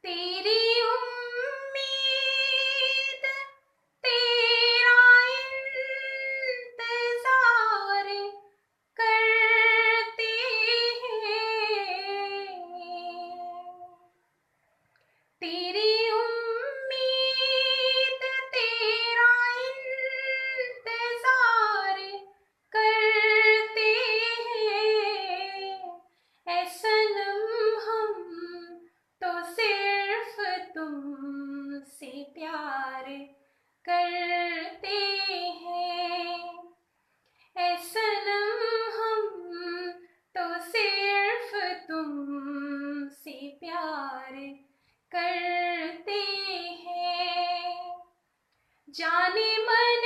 तेरी उम्मीद तेरा इंतजार करते हैं। तेरी उम्मीद तेरा इंतजार करते हैं। ऐ सनम हम तो सिर्फ तुमसे प्यार करते हैं। ऐ सनम हम तो सिर्फ तुमसे प्यार करते हैं। जाने मन